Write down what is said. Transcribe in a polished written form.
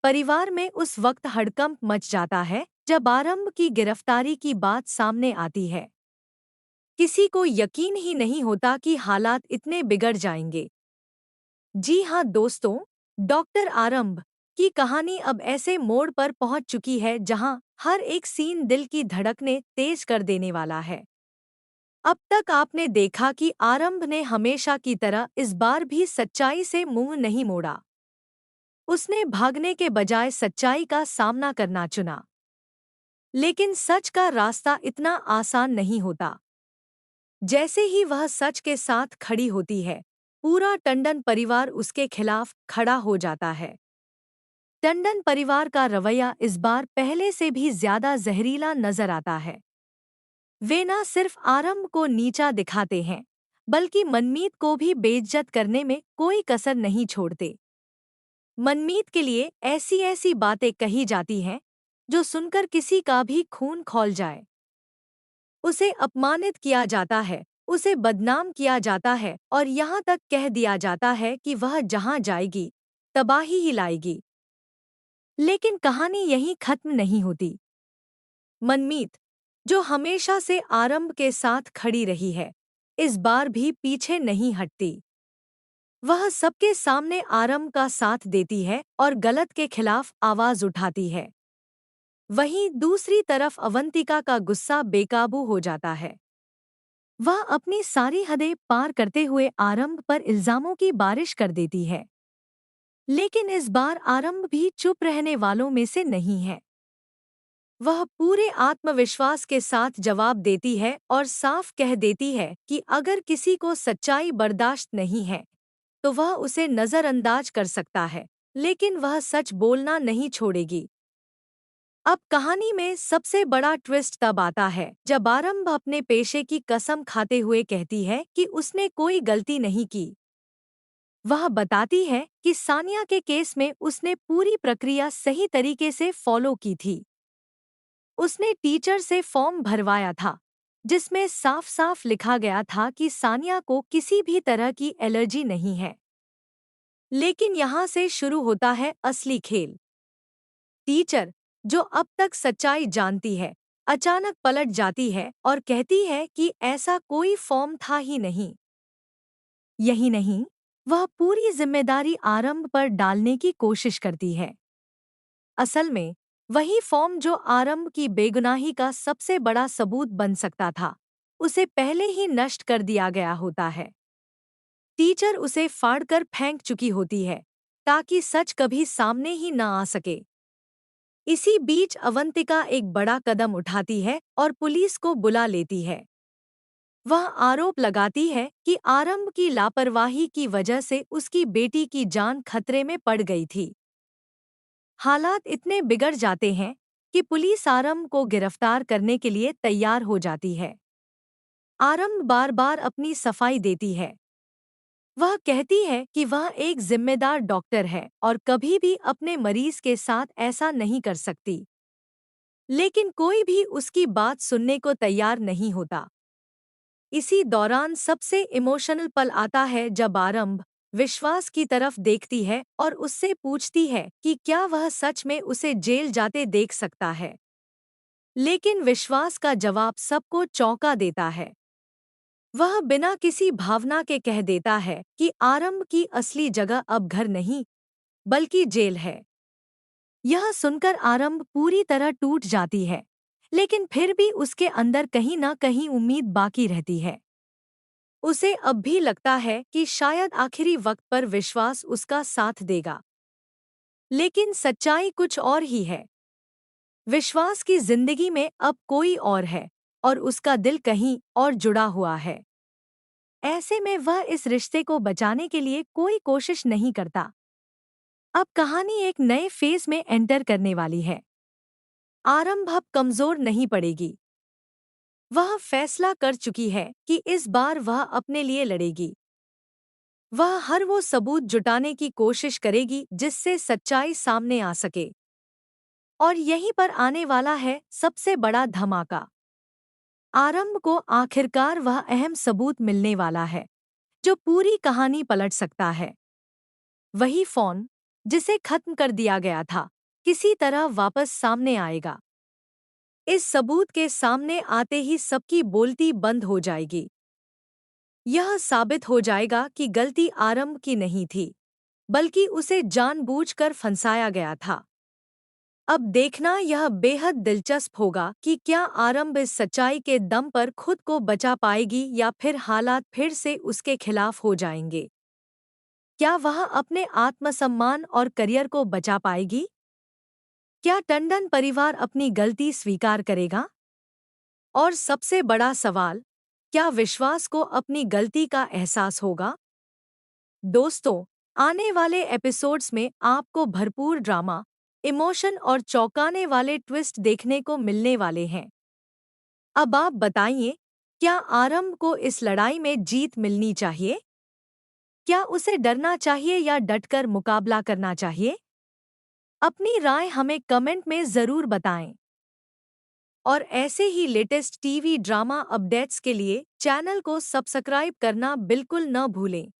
परिवार में उस वक्त हड़कंप मच जाता है जब आरंभ की गिरफ्तारी की बात सामने आती है। किसी को यकीन ही नहीं होता कि हालात इतने बिगड़ जाएंगे। जी हाँ दोस्तों, डॉक्टर आरंभ की कहानी अब ऐसे मोड़ पर पहुंच चुकी है जहां हर एक सीन दिल की धड़कने तेज कर देने वाला है। अब तक आपने देखा कि आरंभ ने हमेशा की तरह इस बार भी सच्चाई से मुंह नहीं मोड़ा। उसने भागने के बजाय सच्चाई का सामना करना चुना। लेकिन सच का रास्ता इतना आसान नहीं होता। जैसे ही वह सच के साथ खड़ी होती है, पूरा टंडन परिवार उसके खिलाफ खड़ा हो जाता है। टंडन परिवार का रवैया इस बार पहले से भी ज्यादा जहरीला नजर आता है। वे न सिर्फ आरंभ को नीचा दिखाते हैं, बल्कि मनमीत को भी बेइज्जत करने में कोई कसर नहीं छोड़ते। मनमीत के लिए ऐसी ऐसी बातें कही जाती हैं जो सुनकर किसी का भी खून खौल जाए। उसे अपमानित किया जाता है, उसे बदनाम किया जाता है और यहाँ तक कह दिया जाता है कि वह जहाँ जाएगी तबाही ही लाएगी। लेकिन कहानी यहीं खत्म नहीं होती। मनमीत, जो हमेशा से आरंभ के साथ खड़ी रही है, इस बार भी पीछे नहीं हटती। वह सबके सामने आरंभ का साथ देती है और गलत के खिलाफ आवाज उठाती है। वहीं दूसरी तरफ अवंतिका का गुस्सा बेकाबू हो जाता है। वह अपनी सारी हदें पार करते हुए आरंभ पर इल्जामों की बारिश कर देती है। लेकिन इस बार आरंभ भी चुप रहने वालों में से नहीं है। वह पूरे आत्मविश्वास के साथ जवाब देती है और साफ कह देती है कि अगर किसी को सच्चाई बर्दाश्त नहीं है तो वह उसे नजरअंदाज कर सकता है, लेकिन वह सच बोलना नहीं छोड़ेगी। अब कहानी में सबसे बड़ा ट्विस्ट तब आता है जब आरंभ अपने पेशे की कसम खाते हुए कहती है कि उसने कोई गलती नहीं की। वह बताती है कि सानिया के केस में उसने पूरी प्रक्रिया सही तरीके से फॉलो की थी। उसने टीचर से फॉर्म भरवाया था, जिसमें साफ साफ लिखा गया था कि सानिया को किसी भी तरह की एलर्जी नहीं है। लेकिन यहाँ से शुरू होता है असली खेल। टीचर, जो अब तक सच्चाई जानती है, अचानक पलट जाती है और कहती है कि ऐसा कोई फॉर्म था ही नहीं। यही नहीं, वह पूरी जिम्मेदारी आरंभ पर डालने की कोशिश करती है। असल में वही फॉर्म जो आरंभ की बेगुनाही का सबसे बड़ा सबूत बन सकता था, उसे पहले ही नष्ट कर दिया गया होता है। टीचर उसे फाड़कर फेंक चुकी होती है ताकि सच कभी सामने ही न आ सके। इसी बीच अवंतिका एक बड़ा कदम उठाती है और पुलिस को बुला लेती है। वह आरोप लगाती है कि आरंभ की लापरवाही की वजह से उसकी बेटी की जान खतरे में पड़ गई थी। हालात इतने बिगड़ जाते हैं कि पुलिस आरंभ को गिरफ्तार करने के लिए तैयार हो जाती है। आरंभ बार बार अपनी सफाई देती है। वह कहती है कि वह एक जिम्मेदार डॉक्टर है और कभी भी अपने मरीज के साथ ऐसा नहीं कर सकती। लेकिन कोई भी उसकी बात सुनने को तैयार नहीं होता। इसी दौरान सबसे इमोशनल पल आता है जब आरंभ विश्वास की तरफ देखती है और उससे पूछती है कि क्या वह सच में उसे जेल जाते देख सकता है। लेकिन विश्वास का जवाब सबको चौंका देता है। वह बिना किसी भावना के कह देता है कि आरंभ की असली जगह अब घर नहीं, बल्कि जेल है। यह सुनकर आरंभ पूरी तरह टूट जाती है, लेकिन फिर भी उसके अंदर कहीं ना कहीं उम्मीद बाकी रहती है। उसे अब भी लगता है कि शायद आखिरी वक्त पर विश्वास उसका साथ देगा। लेकिन सच्चाई कुछ और ही है। विश्वास की जिंदगी में अब कोई और है और उसका दिल कहीं और जुड़ा हुआ है। ऐसे में वह इस रिश्ते को बचाने के लिए कोई कोशिश नहीं करता। अब कहानी एक नए फेज में एंटर करने वाली है। आरंभ अब कमजोर नहीं पड़ेगी। वह फैसला कर चुकी है कि इस बार वह अपने लिए लड़ेगी। वह हर वो सबूत जुटाने की कोशिश करेगी जिससे सच्चाई सामने आ सके। और यहीं पर आने वाला है सबसे बड़ा धमाका। आरंभ को आखिरकार वह अहम सबूत मिलने वाला है जो पूरी कहानी पलट सकता है। वही फोन जिसे खत्म कर दिया गया था, किसी तरह वापस सामने आएगा। इस सबूत के सामने आते ही सबकी बोलती बंद हो जाएगी। यह साबित हो जाएगा कि गलती आरंभ की नहीं थी, बल्कि उसे जानबूझकर फंसाया गया था। अब देखना यह बेहद दिलचस्प होगा कि क्या आरंभ इस सच्चाई के दम पर खुद को बचा पाएगी या फिर हालात फिर से उसके खिलाफ हो जाएंगे। क्या वह अपने आत्मसम्मान और करियर को बचा पाएगी? क्या टंडन परिवार अपनी गलती स्वीकार करेगा? और सबसे बड़ा सवाल, क्या विश्वास को अपनी गलती का एहसास होगा? दोस्तों, आने वाले एपिसोड्स में आपको भरपूर ड्रामा, इमोशन और चौंकाने वाले ट्विस्ट देखने को मिलने वाले हैं। अब आप बताइए, क्या आरंभ को इस लड़ाई में जीत मिलनी चाहिए? क्या उसे डरना चाहिए या डटकर मुकाबला करना चाहिए? अपनी राय हमें कमेंट में ज़रूर बताएं। और ऐसे ही लेटेस्ट टीवी ड्रामा अपडेट्स के लिए चैनल को सब्सक्राइब करना बिल्कुल न भूलें।